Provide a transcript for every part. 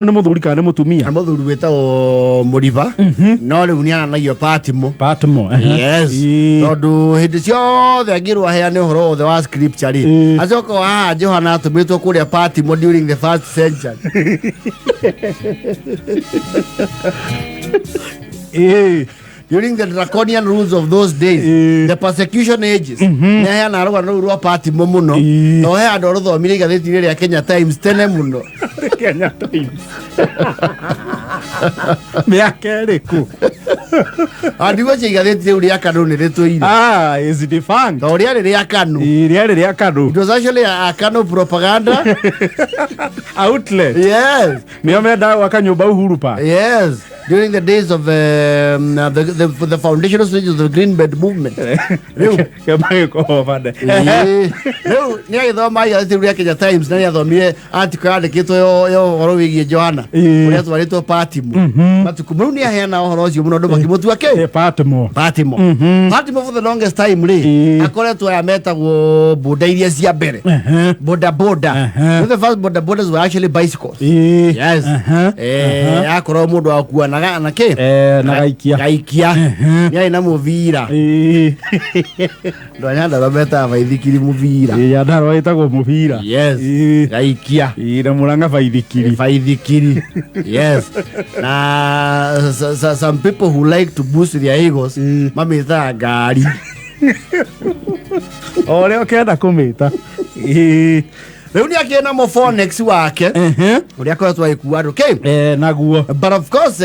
no muthuri kana mutumia muthuri wetagwo Muriva no riu ni ananagia Patimo yes tondu hindi ciothe angirwo aheane uhoro wothe wa scripture ri acoka Johana atumitwo kuria Patimo during the first century during the draconian rules of those days the persecution ages neheana rũgano rũu rwa Patimo muno no he andũ rũthomire igathĩti-inĩ rĩa Kenya Times tene muno Kenya Times miaka ĩrĩkũ andigo igathĩti rĩu rĩa Kanu nĩ rĩtũire is the fun to rĩarĩ rĩa Kanu rĩa Kanu it was actually a Kanu propaganda outlet yes nĩo mendaga gwaka nyũmba Uhuru Park yes during the days of the foundational stages of the Green Belt movement. Reu ni agithoma igathĩti rĩa Kenya Times na ni athomire article yandĩkĩtwo yo ũhoro wĩgiĩ Johana ũrĩa twarĩtwo Patimo matuku mau ni aheana ũhoro ũcio mũno andũ makĩmũtua kĩ Patimo for the longest time ri akoretwo aya metagwo boda iria cia mbere boda the first bodas were actually bicycles yes akorwo mũndũ akua na kĩ na gaikia ni aina muvira ndo nyanda robeta baithikiri muvira ya ndaro etagwo muvira yes gaikia ira muranga baithikiri yes na some people who like to boost their egos mamita ngari ole okenda kumita Rĩu ni akĩena Mophonex wake ũrĩa akoretwo agĩkua andũ naguo but of course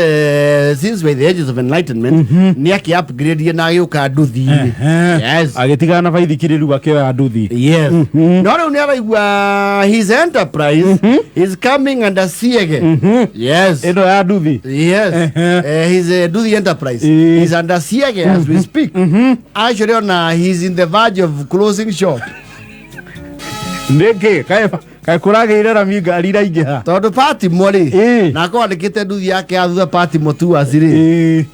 since with the ages of enlightenment ni upgrade na agĩũka nduthi yes agĩtigana na baithikiri rĩu akĩoya nduthi yes no rĩu ni araigua his enterprise is coming under siege yes ĩno ya nduthi yes his nduthi enterprise is under siege as we speak actually he's in the verge of closing shop ndege kai kuragire rami ngari raingĩha tondu Patimo ri na kwandĩkĩte nduthi yake ya thutha Patimo tu asiri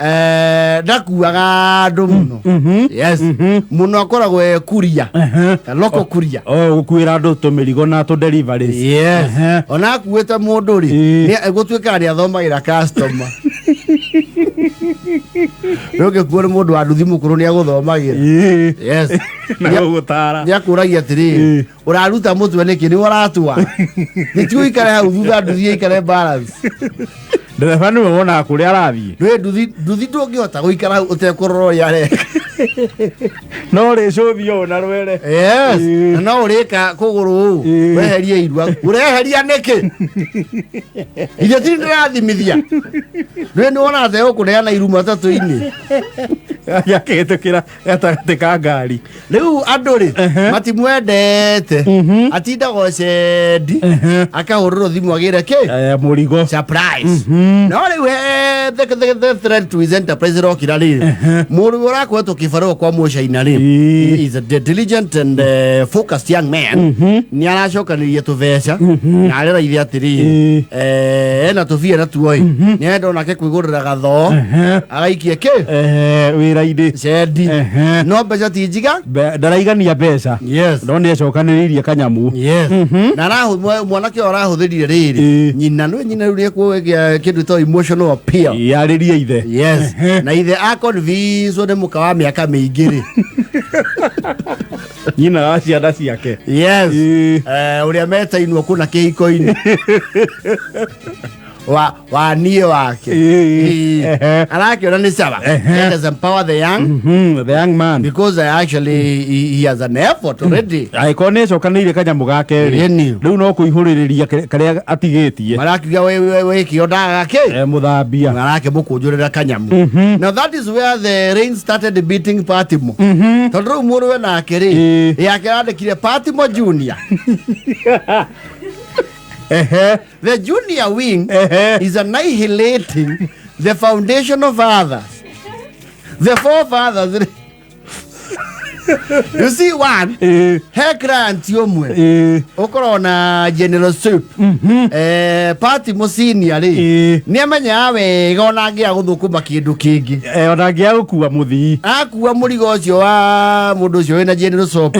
ndakuaga andũ muno yes muno akoragwo kuria local kuria gukuĩra andũ tũmĩrigo na tũ deliveries yes ona akuĩte mũndũ ri nĩ gũtuĩka nĩ athomagĩra customer Roge kuona mũndũ wa nduthi mũkũrũ nĩ agũthomagĩra yes na gũgũtara nĩ akũragia atĩrĩ ũraruta mũtwe nĩkĩ nĩ ũratua nĩtiũ ikare hau thutha nduthi ikare balance ndereba nĩwe wonaga kũrĩa arathiĩ nduthi ndũngĩhota gũikara hau ũtekũrora yare no rĩcũthio na rwere yes na no ũrĩka kũgũrũ weherie irua ũreheria nĩkĩ ithe ti ndĩrathimithia nĩ wona atĩ ũkũneana iru matatũ-inĩ yakĩhĩtũkĩra gatagatĩ ka ngari rĩu andũ rĩ matimwendete atindagwo cendi akahũrĩrwo thimũ agĩre kĩ mũrigo surprise no rĩu the threat to his enterprise rokĩra rĩrĩ mũndũ ũrakoretwo kĩbarũa kwa Mũcaina rĩ he is a diligent and focused young man nĩ aracokanĩria tũbeca na areraithia atĩrĩ ena tũbia natuo nĩ enda onake kwĩgũrĩra gathoo agaikie kĩ wĩra-inĩ cendi no mbeca ti njiga ndaraigania mbeca yes no nĩ acokanĩrĩirie kanyamu yes na mwanake arahũthĩrire rĩrĩ nyina rĩu nĩ ekuoya kĩndũ to emotional appeal yarĩrie ithe yes na ithe aconvince nĩ mũka wa mĩaka mĩingĩ rĩ nyina wa ciana ciake yes ũrĩa metainwo kuna kĩhiko-inĩ wa niĩ wake arakĩona nĩ sawa let us empower the young man because actually he has an effort already agĩkorwo nĩ acokanĩirie kanyamũ gake rĩu no kũihũrĩrĩria karĩa atigĩtie marakiuga wĩkĩo ndagake mũthambia marake mũkũnjũrĩra kanyamu now that is where the rain started beating Patimo tondũ rĩu mũndũ we nake rĩ yake arandĩkire Patimo Junior the junior wing is annihilating the foundation of others. The forefathers You see one, he grant yomwe. Okorona General Soup. Party musini ali. Niamenya awe gona gia guthukuma kindu kingi. Ona gia gukua muthii. Akuwa murigo cio wa mundu cio na General Soup.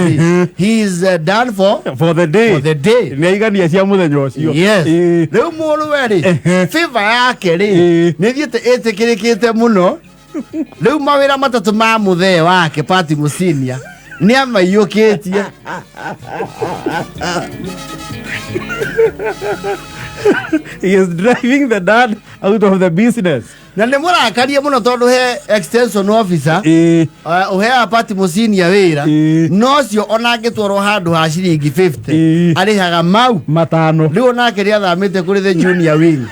He is done for the day. For the day. Ni igania cia muthenya ucio. Yes. Riu muru weri. Favor yake ri. Ni thiete etikirikite muno. Riu mawira matatu ma muthee wake Party musinia. Ni amaiyukitie. He is driving the dad out of the business. Na nĩ mũrakarie mũno tondũ he extension officer ũheaga Party musinia wĩra no cio ona angĩtwarwo handũ ha ciringi 50 arĩhaga mau matano. Rĩu nake nĩ athamĩte kũrĩ the junior wing.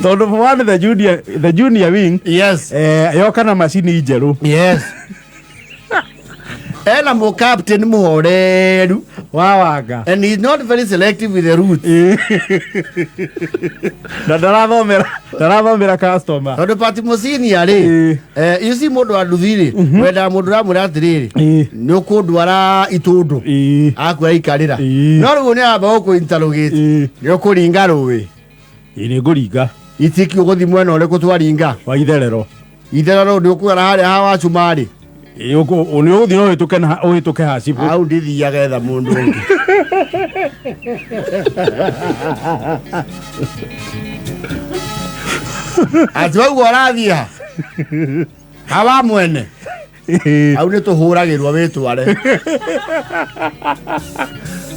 Tondũ one the junior wing. Yes. Yoka na macini njerũ. Yes. Ena mo captain muhoreru wawanga, and he's not very selective with the routes. Na ndarathomera customer. Tondu Party musinia ri you see mundu anduthiri wenda mundu ramura atiriri ni ukundwara itundu akura ikarira no riu ni amba ku interrogate ni ukuringa ruwi ni nguringa itiki uguthi mwena uriku twaringa wa itherero ni ukura haria hawa cumari Yoko onyo dino ohituke hasibu. Au ndithiaga etha mundu ungi. Atwa gwarathia. Hawa mwene. Au ni tuhuragirwa witware.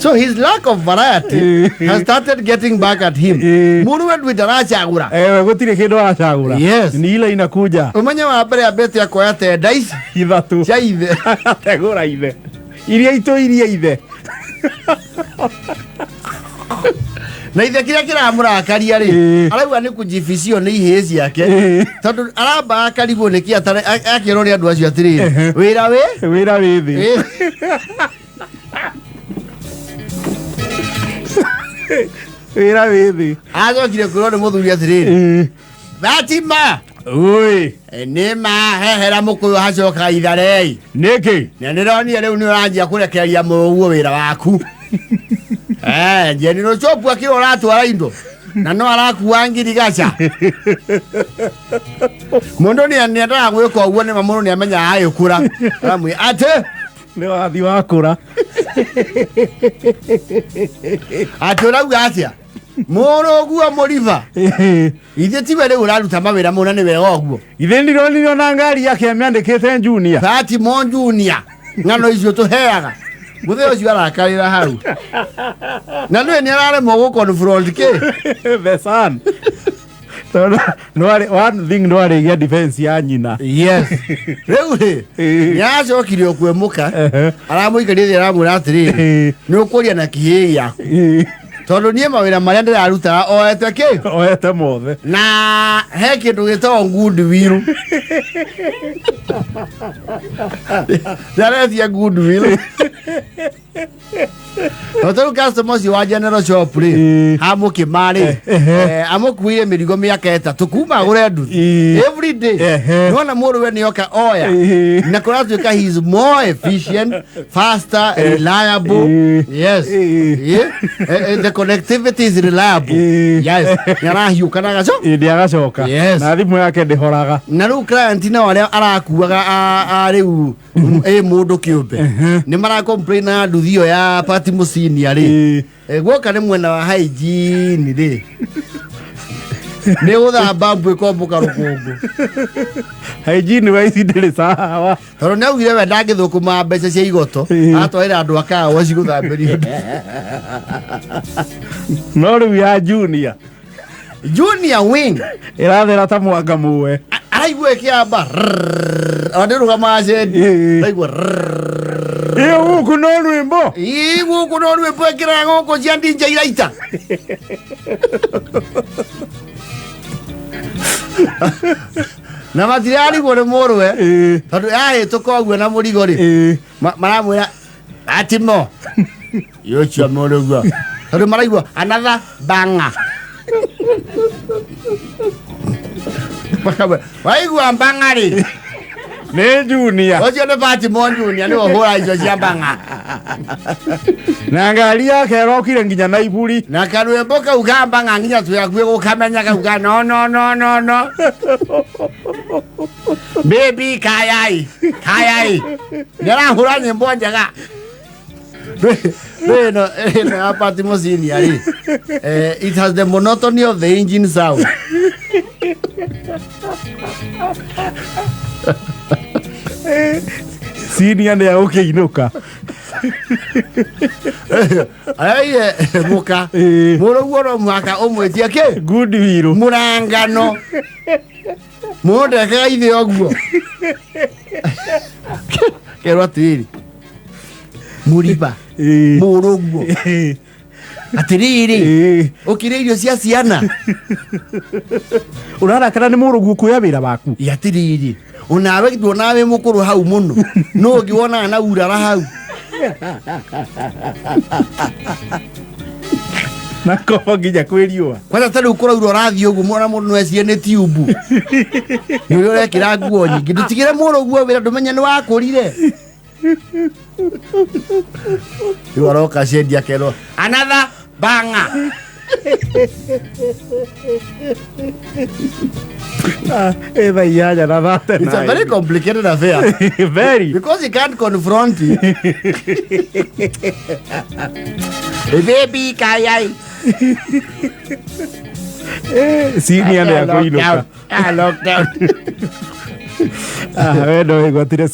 So his lack of variety has started getting back at him. Mundu wetu itarachagura. Gutire kindu arachagura. Yes. Ni ile inakuja. Umenya wa mbere abete akoya tenda ici ithatu. Cia ithe. Tegura ithe. Iria ithe. Na ithe kiria kiramurakaria ri arauga ni kujificio ni ihezi yake tondu aramba akarigwo ni kiatare akirwo ni andu acio atiriri wira withi wira withi agokire kwirwo ni muthuri atiriri Fatima oi ni ma hehera mukuyu hacoka itharei niki na ndironi riu ni uranjia kurekereria muguo wira waku General Soup akiro ratwara indo na no arakuwa ngirigaca mundu ni endaga gwika uguo ni mamundu ni amenya ayukura amwe ate ni wathi wakura aturauga atia moro guo muriva ithe tiwe riu uraruta mawira muna ni wega uguo ithe ndironi na ngari yake amiandikite junior Party mon junior ngano icio tuheaga muthe ucio arakarira hau na nwe ni araremwo gukonfront ke the son no one thing no are defense ya nyina. Yes. Riu ri yacokire okwemuka aramuikarie thira aramwira atiriri ni ukuria na kihii yaku tondu nie mawira maria ndiraruta oete mothe na he kindu gitagwo goodwill ndaretia goodwill Otoru customers wa General Shop ri amukimari amukuire mirigo miaka 3 kuma gure ndu every day nona muru we nioka oya na kuratuika he is more efficient, faster, reliable. Yes. The connectivity is reliable. Yes. Yarahiuka na gaco ndiagacoka na thimu yake ndihoraga na ru client na wale arakuaga ariu mundu kiumbe ni mara complain na nduthio ya Party musinia ri gwoka ni mwena wa hygiene ri ni uthamba mbwe kombuka rukungu hygiene wa ici ndiri sawa toro ne ugire we ndangithukuma mbeca cia igoto atwaira andu akawa ciguthamberio no riu ya junior wing irathera ta mwanga muwe araigua kiamba ondiruga macendi araigua guku no rwimbo ekiraga goko cia ndinja iraita na matirarigwo ni murwe tondu ahituka uguo na murigo ri maramwira atimo yocia muruguo tondu maraigua another banga waigua banga ri Nĩ Junior. Ũcio nĩ Patimo Junior nĩ ũhũra icio cia mbang'a. Na ngari yake ĩrokire nginya na iburi. Na karwĩmbo kau ka mbang'a nginya tũyakuĩ gũkamenya kau ka no. Baby kayai. Nĩarahũra nyĩmbo njega. No, Patimo Senior. It has the monotony of the engine sound. Senior nĩ agũkĩinũka. Mũka mũrũguo no mũhaka ũmwĩtie kĩ Good will mũrangano mũndekaga ithe ũguo kerwo atĩrĩrĩ mũriba mũrũguo atĩrĩrĩ ũkĩrĩa irio cia ciana ũrarakara nĩ mũrũguo kuoya wĩra waku. Atĩrĩrĩ onawe nduonaga wĩ mũkũrũ hau mũno no ũngĩwonaga na urara hau na kobo nginya kwĩriũa. Kwanza tarĩu kũraura ũrathiĩ ũguo mwana mũndũ no ecirie nĩ tiumbu nĩ ũrĩa ũrekĩra nguo nyingĩ ndũtigĩre mũrũguo wĩra ndũmenye nĩ wakũrire. Rĩu aroka cendi akerwo another banga. It's a very complicated affair. Very. Because you can't confront it. Baby kayai. Senior nĩ agũinũka. Lockdown. Wendo igotire